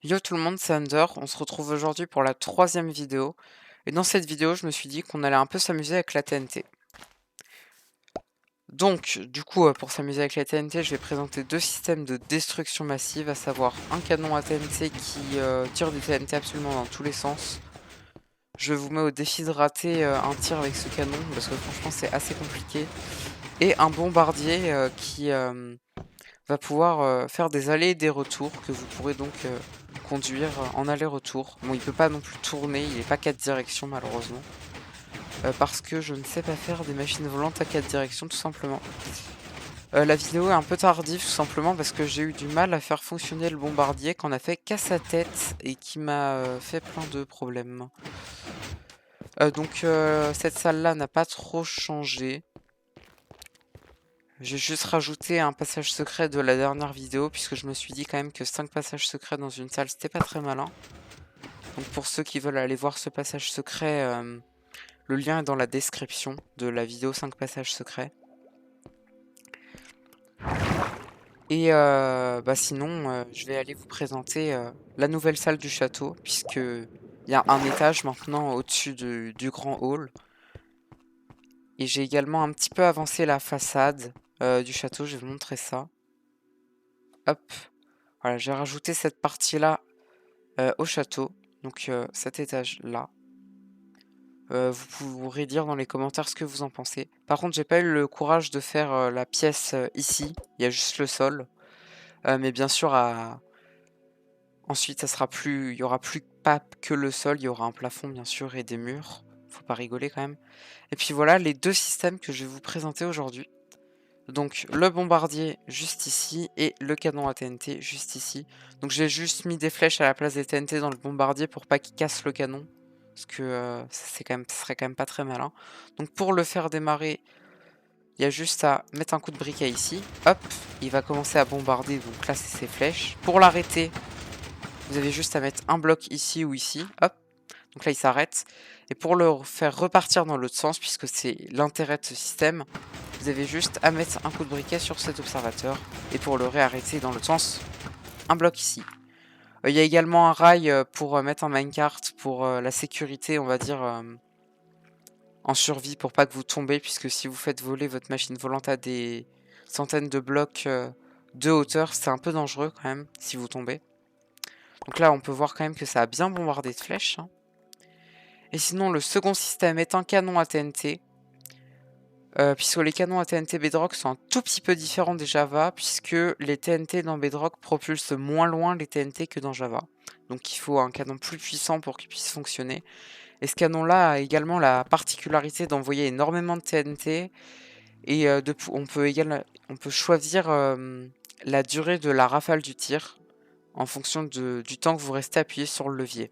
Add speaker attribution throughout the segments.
Speaker 1: Yo tout le monde, c'est Under. On se retrouve aujourd'hui pour la troisième vidéo. Et dans cette vidéo, je me suis dit qu'on allait un peu s'amuser avec la TNT. Donc, du coup, pour s'amuser avec la TNT, je vais présenter deux systèmes de destruction massive, à savoir un canon à TNT qui tire des TNT absolument dans tous les sens. Je vous mets au défi de rater un tir avec ce canon, parce que franchement, c'est assez compliqué. Et un bombardier qui va pouvoir faire des allers et des retours que vous pourrez donc conduire en aller-retour. Bon, il peut pas non plus tourner, il n'est pas 4 directions malheureusement. Parce que je ne sais pas faire des machines volantes à 4 directions tout simplement. La vidéo est un peu tardive tout simplement parce que j'ai eu du mal à faire fonctionner le bombardier qu'on a fait qu'à sa tête et qui m'a fait plein de problèmes. Donc cette salle là n'a pas trop changé. J'ai juste rajouté un passage secret de la dernière vidéo puisque je me suis dit quand même que 5 passages secrets dans une salle c'était pas très malin. Donc pour ceux qui veulent aller voir ce passage secret, le lien est dans la description de la vidéo 5 passages secrets. Et sinon, je vais aller vous présenter la nouvelle salle du château puisque il y a un étage maintenant au-dessus du grand hall. Et j'ai également un petit peu avancé la façade du château, je vais vous montrer ça. Hop. Voilà, j'ai rajouté cette partie-là au château, donc cet étage-là. Vous pourrez dire dans les commentaires ce que vous en pensez. Par contre, j'ai pas eu le courage de faire la pièce ici, il y a juste le sol. Mais bien sûr, ensuite, ça sera plus, il y aura plus pas que le sol, il y aura un plafond bien sûr et des murs. Faut pas rigoler quand même. Et puis voilà les deux systèmes que je vais vous présenter aujourd'hui. Donc le bombardier juste ici et le canon à TNT juste ici. Donc j'ai juste mis des flèches à la place des TNT dans le bombardier pour pas qu'il casse le canon. Parce que ça serait quand même pas très malin. Donc pour le faire démarrer, il y a juste à mettre un coup de briquet ici. Hop, il va commencer à bombarder, donc là c'est ses flèches. Pour l'arrêter, vous avez juste à mettre un bloc ici ou ici. Hop, donc là il s'arrête. Et pour le faire repartir dans l'autre sens, puisque c'est l'intérêt de ce système, vous avez juste à mettre un coup de briquet sur cet observateur. Et pour le réarrêter dans l'autre sens, un bloc ici. Il y a également un rail pour mettre un minecart pour la sécurité, on va dire, en survie, pour pas que vous tombez, puisque si vous faites voler votre machine volante à des centaines de blocs de hauteur, c'est un peu dangereux quand même, si vous tombez. Donc là, on peut voir quand même que ça a bien bombardé de flèches. Hein. Et sinon, le second système est un canon à TNT. Puisque les canons à TNT Bedrock sont un tout petit peu différents des Java, puisque les TNT dans Bedrock propulsent moins loin les TNT que dans Java. Donc il faut un canon plus puissant pour qu'il puisse fonctionner. Et ce canon-là a également la particularité d'envoyer énormément de TNT, et on peut choisir la durée de la rafale du tir, en fonction du temps que vous restez appuyé sur le levier.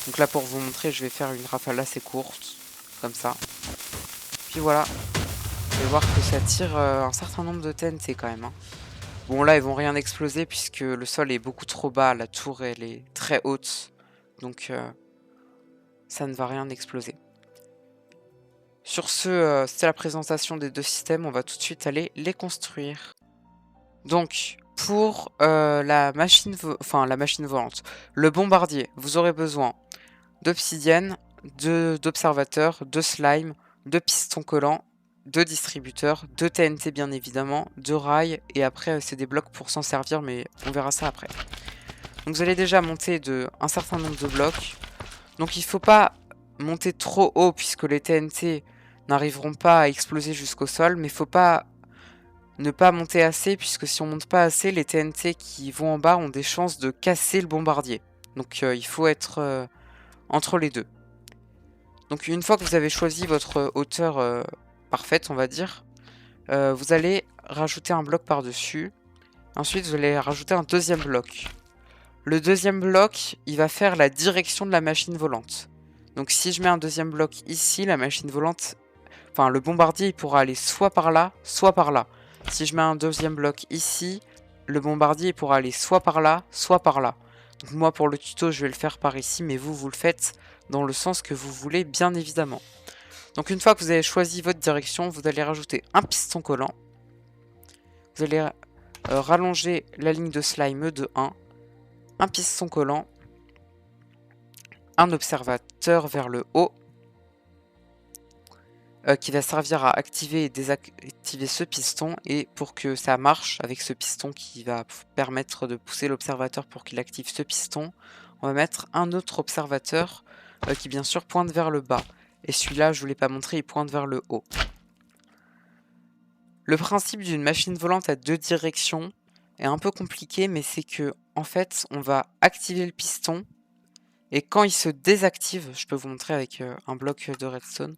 Speaker 1: Donc là pour vous montrer, je vais faire une rafale assez courte, comme ça. Puis voilà, vous allez voir que ça tire un certain nombre de TNT quand même. Hein. Bon là ils vont rien exploser puisque le sol est beaucoup trop bas, la tour elle est très haute. Donc ça ne va rien exploser. Sur ce, c'était la présentation des deux systèmes, on va tout de suite aller les construire. Donc pour la machine volante, le bombardier, vous aurez besoin d'obsidienne, d'observateurs, de slime, de pistons collants, de distributeurs, de TNT bien évidemment, de rails, et après c'est des blocs pour s'en servir, mais on verra ça après. Donc vous allez déjà monter un certain nombre de blocs. Donc il ne faut pas monter trop haut puisque les TNT n'arriveront pas à exploser jusqu'au sol, mais il ne faut pas ne pas monter assez puisque si on monte pas assez, les TNT qui vont en bas ont des chances de casser le bombardier. Donc il faut être entre les deux. Donc une fois que vous avez choisi votre hauteur parfaite, on va dire, vous allez rajouter un bloc par-dessus. Ensuite, vous allez rajouter un deuxième bloc. Le deuxième bloc, il va faire la direction de la machine volante. Donc si je mets un deuxième bloc ici, la machine volante, enfin le bombardier, il pourra aller soit par là, soit par là. Si je mets un deuxième bloc ici, le bombardier, il pourra aller soit par là, soit par là. Donc moi, pour le tuto, je vais le faire par ici, mais vous le faites dans le sens que vous voulez, bien évidemment. Donc une fois que vous avez choisi votre direction, vous allez rajouter un piston collant. Vous allez rallonger la ligne de slime de 1. un piston collant, un observateur vers le haut, qui va servir à activer et désactiver ce piston, et pour que ça marche avec ce piston qui va permettre de pousser l'observateur pour qu'il active ce piston, on va mettre un autre observateur qui bien sûr pointe vers le bas. Et celui-là, je ne vous l'ai pas montré, il pointe vers le haut. Le principe d'une machine volante à 2 directions est un peu compliqué, mais c'est que en fait, on va activer le piston, et quand il se désactive, je peux vous montrer avec un bloc de redstone.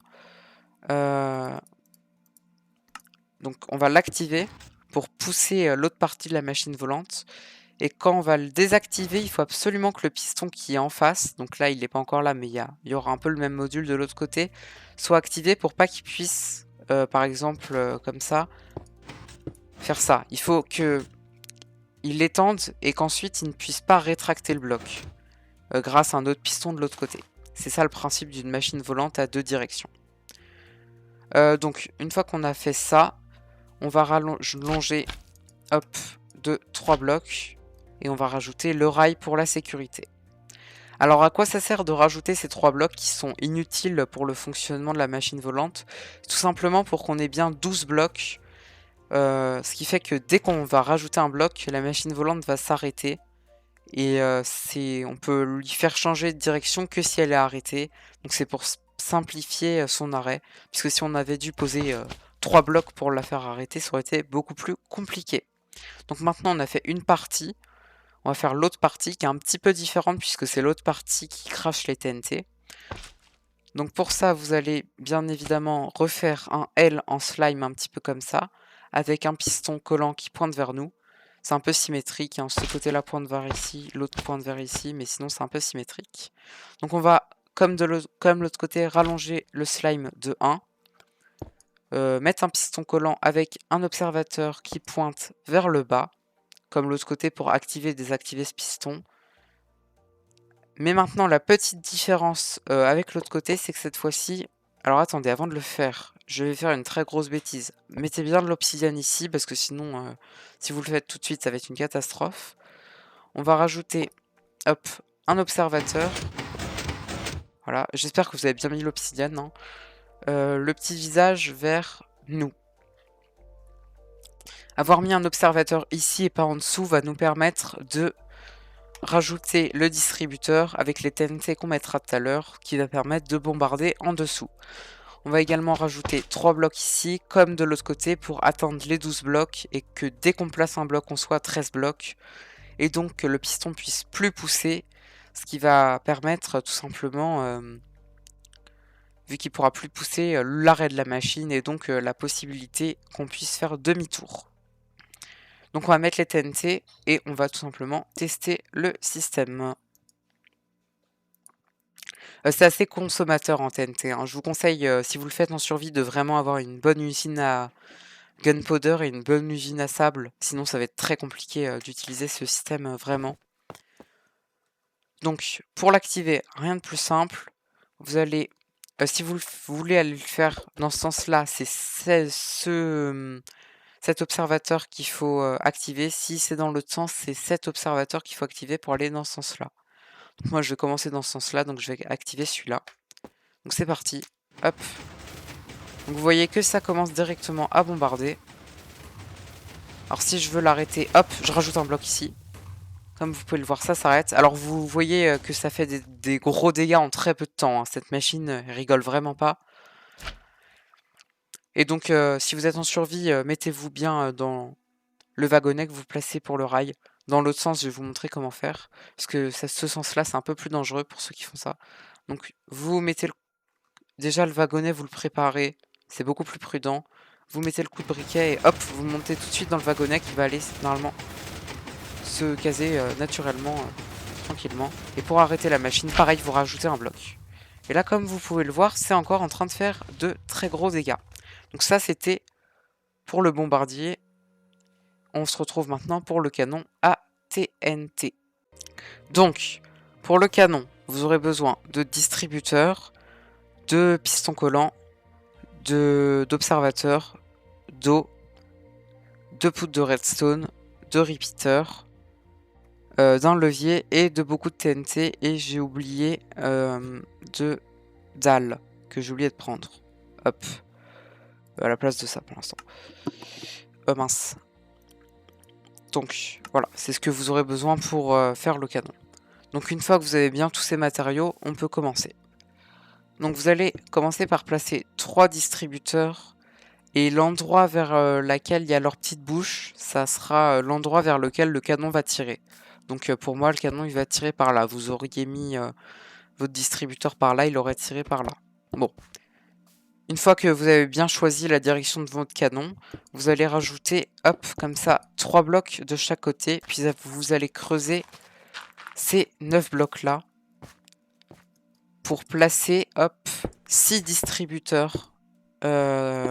Speaker 1: Donc on va l'activer pour pousser l'autre partie de la machine volante. Et quand on va le désactiver, il faut absolument que le piston qui est en face, donc là il n'est pas encore là, mais il y aura un peu le même module de l'autre côté, soit activé pour pas qu'il puisse, par exemple, comme ça, faire ça. Il faut qu'il l'étende et qu'ensuite il ne puisse pas rétracter le bloc grâce à un autre piston de l'autre côté. C'est ça le principe d'une machine volante à 2 directions. Donc une fois qu'on a fait ça, on va rallonger hop, de 3 blocs et on va rajouter le rail pour la sécurité. Alors à quoi ça sert de rajouter ces 3 blocs qui sont inutiles pour le fonctionnement de la machine volante? Tout simplement pour qu'on ait bien 12 blocs, ce qui fait que dès qu'on va rajouter un bloc, la machine volante va s'arrêter et on peut lui faire changer de direction que si elle est arrêtée. Donc c'est pour simplifier son arrêt, puisque si on avait dû poser 3 blocs pour la faire arrêter, ça aurait été beaucoup plus compliqué. Donc maintenant on a fait une partie, on va faire l'autre partie qui est un petit peu différente puisque c'est l'autre partie qui crache les TNT. Donc pour ça vous allez bien évidemment refaire un L en slime un petit peu comme ça, avec un piston collant qui pointe vers nous. C'est un peu symétrique, hein. Ce côté-là pointe vers ici, l'autre pointe vers ici, mais sinon c'est un peu symétrique. Donc on va, comme l'autre côté, rallonger le slime de 1. Mettre un piston collant avec un observateur qui pointe vers le bas, comme l'autre côté pour activer et désactiver ce piston. Mais maintenant la petite différence avec l'autre côté, c'est que cette fois-ci... Alors attendez, avant de le faire, je vais faire une très grosse bêtise. Mettez bien de l'obsidienne ici, parce que sinon, si vous le faites tout de suite, ça va être une catastrophe. On va rajouter, hop, un observateur. Voilà, j'espère que vous avez bien mis l'obsidienne, hein. Le petit visage vers nous. Avoir mis un observateur ici et pas en dessous va nous permettre de rajouter le distributeur avec les TNT qu'on mettra tout à l'heure, qui va permettre de bombarder en dessous. On va également rajouter 3 blocs ici, comme de l'autre côté, pour atteindre les 12 blocs, et que dès qu'on place un bloc, on soit à 13 blocs, et donc que le piston puisse plus pousser, ce qui va permettre tout simplement, vu qu'il pourra plus pousser, l'arrêt de la machine, et donc la possibilité qu'on puisse faire demi-tour. Donc on va mettre les TNT et on va tout simplement tester le système. C'est assez consommateur en TNT, hein. Je vous conseille, si vous le faites en survie, de vraiment avoir une bonne usine à gunpowder et une bonne usine à sable. Sinon ça va être très compliqué d'utiliser ce système vraiment. Donc pour l'activer, rien de plus simple. Vous allez, si vous voulez aller le faire dans ce sens-là, c'est cet observateur qu'il faut activer. Si c'est dans l'autre sens, c'est cet observateur qu'il faut activer pour aller dans ce sens-là. Donc moi je vais commencer dans ce sens-là, donc je vais activer celui-là. Donc c'est parti, hop. Donc vous voyez que ça commence directement à bombarder. Alors si je veux l'arrêter, hop, je rajoute un bloc ici. Comme vous pouvez le voir, ça s'arrête. Alors vous voyez que ça fait des gros dégâts en très peu de temps, hein. Cette machine rigole vraiment pas. Et donc si vous êtes en survie, mettez-vous bien dans le wagonnet que vous placez pour le rail. Dans l'autre sens, je vais vous montrer comment faire. Parce que ce sens-là, c'est un peu plus dangereux pour ceux qui font ça. Donc vous mettez déjà le wagonnet, vous le préparez. C'est beaucoup plus prudent. Vous mettez le coup de briquet et hop, vous montez tout de suite dans le wagonnet qui va aller normalement se caser naturellement, tranquillement. Et pour arrêter la machine, pareil, vous rajoutez un bloc. Et là, comme vous pouvez le voir, c'est encore en train de faire de très gros dégâts. Donc ça, c'était pour le bombardier. On se retrouve maintenant pour le canon à TNT. Donc, pour le canon, vous aurez besoin de distributeurs, de pistons collants, d'observateurs, d'eau, de poudre de redstone, de repeater, d'un levier et de beaucoup de TNT. Et j'ai oublié de dalles que j'ai oublié de prendre. Hop. À la place de ça pour l'instant. Mince. Donc voilà, c'est ce que vous aurez besoin pour faire le canon. Donc une fois que vous avez bien tous ces matériaux, on peut commencer. Donc vous allez commencer par placer 3 distributeurs et l'endroit vers lequel il y a leur petite bouche, ça sera l'endroit vers lequel le canon va tirer. Donc pour moi, le canon il va tirer par là. Vous auriez mis votre distributeur par là, il aurait tiré par là. Bon. Une fois que vous avez bien choisi la direction de votre canon, vous allez rajouter, hop, comme ça, 3 blocs de chaque côté. Puis vous allez creuser ces 9 blocs-là pour placer, hop, 6 distributeurs vers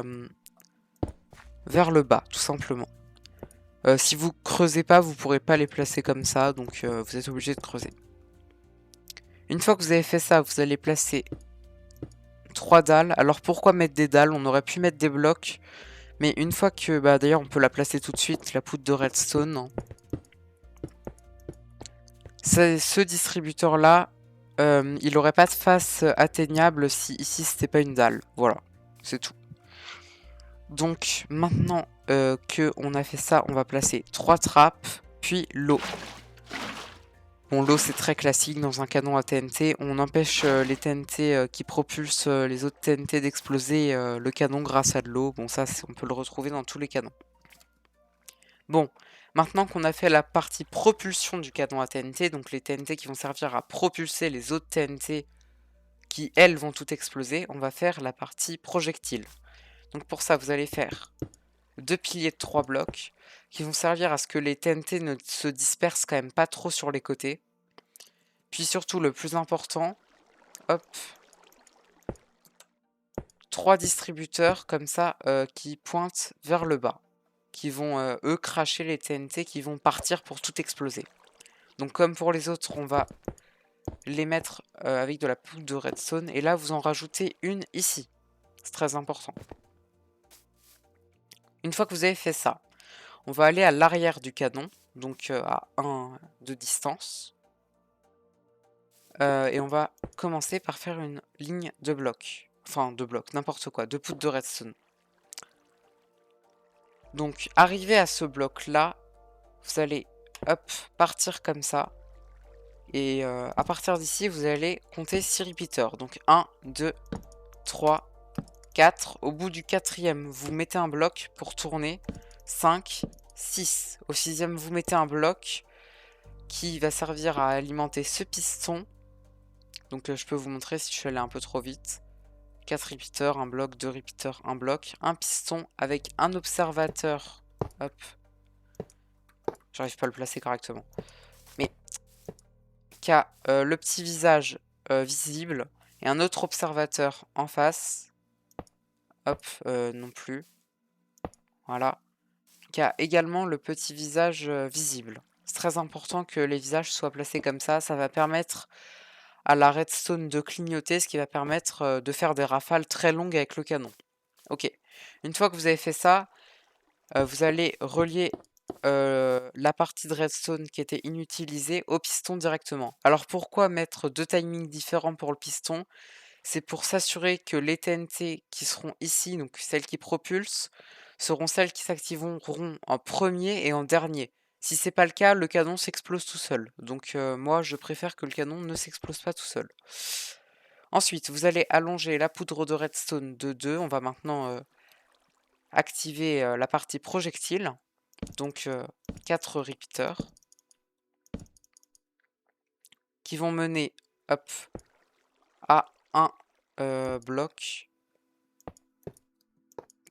Speaker 1: le bas, tout simplement. Si vous creusez pas, vous pourrez pas les placer comme ça, donc vous êtes obligé de creuser. Une fois que vous avez fait ça, vous allez placer 3 dalles. Alors pourquoi mettre des dalles? On aurait pu mettre des blocs, mais une fois que, d'ailleurs on peut la placer tout de suite, la poudre de redstone. Ce distributeur là, il n'aurait pas de face atteignable si ici c'était pas une dalle. Voilà, c'est tout. Donc maintenant que on a fait ça, on va placer 3 trappes, puis l'eau. Bon, l'eau c'est très classique dans un canon à TNT. On empêche les TNT qui propulsent les autres TNT d'exploser le canon grâce à de l'eau. Bon, ça on peut le retrouver dans tous les canons. Bon, maintenant qu'on a fait la partie propulsion du canon à TNT, donc les TNT qui vont servir à propulser les autres TNT qui, elles, vont tout exploser, on va faire la partie projectile. Donc pour ça, vous allez faire 2 piliers de 3 blocs qui vont servir à ce que les TNT ne se dispersent quand même pas trop sur les côtés. Puis surtout, le plus important, hop, 3 distributeurs comme ça qui pointent vers le bas, qui vont, eux, cracher les TNT qui vont partir pour tout exploser. Donc comme pour les autres, on va les mettre avec de la poudre de redstone. Et là, vous en rajoutez une ici. C'est très important. Une fois que vous avez fait ça, on va aller à l'arrière du canon, donc à 1 de distance. Et on va commencer par faire une ligne de blocs. Enfin, de blocs, n'importe quoi, de poudre de redstone. Donc, arrivé à ce bloc-là, vous allez, hop, partir comme ça. Et à partir d'ici, vous allez compter 6 repeaters. Donc 1, 2, 3, 4. Au bout du 4e, vous mettez un bloc pour tourner. 5, 6. Au 6e, vous mettez un bloc qui va servir à alimenter ce piston. Donc je peux vous montrer si je suis allé un peu trop vite. 4 repeaters, un bloc, 2 repeaters, un bloc, un piston avec un observateur. Hop. J'arrive pas à le placer correctement. Mais qui a le petit visage visible et un autre observateur en face. Hop, non plus. Voilà. Qui a également le petit visage visible. C'est très important que les visages soient placés comme ça. Ça va permettre à la redstone de clignoter, ce qui va permettre de faire des rafales très longues avec le canon. Ok. Une fois que vous avez fait ça, vous allez relier la partie de redstone qui était inutilisée au piston directement. Alors pourquoi mettre 2 timings différents pour le piston? C'est pour s'assurer que les TNT qui seront ici, donc celles qui propulsent, seront celles qui s'activeront en premier et en dernier. Si c'est pas le cas, le canon s'explose tout seul. Donc moi, je préfère que le canon ne s'explose pas tout seul. Ensuite, vous allez allonger la poudre de redstone de 2. On va maintenant activer la partie projectile. Donc 4 repeaters qui vont mener hop, à un bloc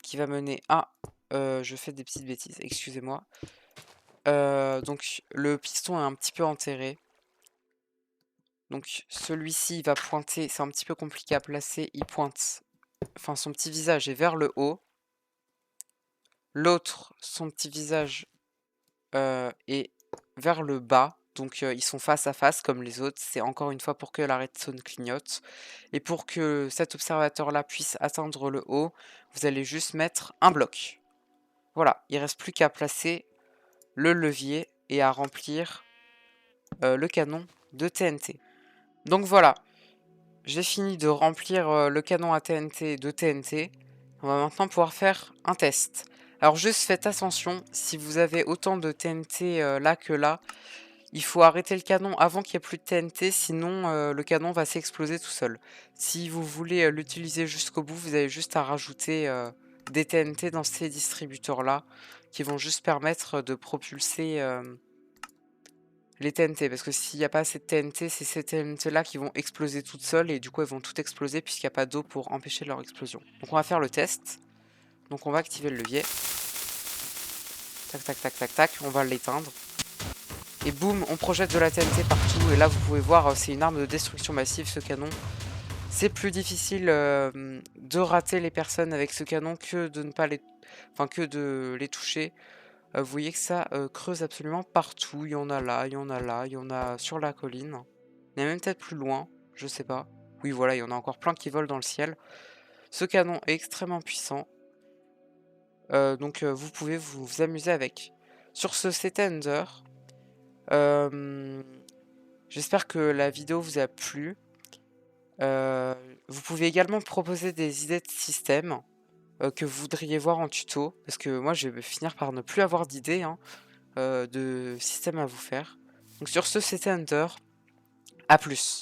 Speaker 1: qui va mener à... je fais des petites bêtises, excusez-moi. Donc le piston est un petit peu enterré. Donc celui-ci va pointer, c'est un petit peu compliqué à placer, il pointe, enfin son petit visage est vers le haut. L'autre, son petit visage est vers le bas. Donc ils sont face à face comme les autres. C'est encore une fois pour que la redstone clignote. Et pour que cet observateur-là puisse atteindre le haut, vous allez juste mettre un bloc. Voilà, il ne reste plus qu'à placer le levier et à remplir le canon de TNT. Donc voilà, j'ai fini de remplir le canon à TNT de TNT. On va maintenant pouvoir faire un test. Alors juste faites attention, si vous avez autant de TNT là que là, il faut arrêter le canon avant qu'il n'y ait plus de TNT, sinon le canon va s'exploser tout seul. Si vous voulez l'utiliser jusqu'au bout, vous avez juste à rajouter des TNT dans ces distributeurs-là, qui vont juste permettre de propulser les TNT. Parce que s'il n'y a pas assez de TNT, c'est ces TNT-là qui vont exploser toutes seules, et du coup elles vont toutes exploser puisqu'il n'y a pas d'eau pour empêcher leur explosion. Donc on va faire le test. Donc on va activer le levier. Tac, tac, tac, tac, tac, on va l'éteindre. Et boum, on projette de la TNT partout. Et là, vous pouvez voir, c'est une arme de destruction massive, ce canon. C'est plus difficile de rater les personnes avec ce canon que de ne pas les... Enfin, que de les toucher. Vous voyez que ça creuse absolument partout. Il y en a là, il y en a là, il y en a sur la colline. Il y en a même peut-être plus loin, je sais pas. Oui, voilà, il y en a encore plein qui volent dans le ciel. Ce canon est extrêmement puissant. Donc, vous pouvez vous amuser avec. Sur ce, c'était Ender. J'espère que la vidéo vous a plu. Vous pouvez également proposer des idées de système que vous voudriez voir en tuto, parce que moi je vais finir par ne plus avoir d'idées de système à vous faire. Donc sur ce, c'était Hunter. À plus.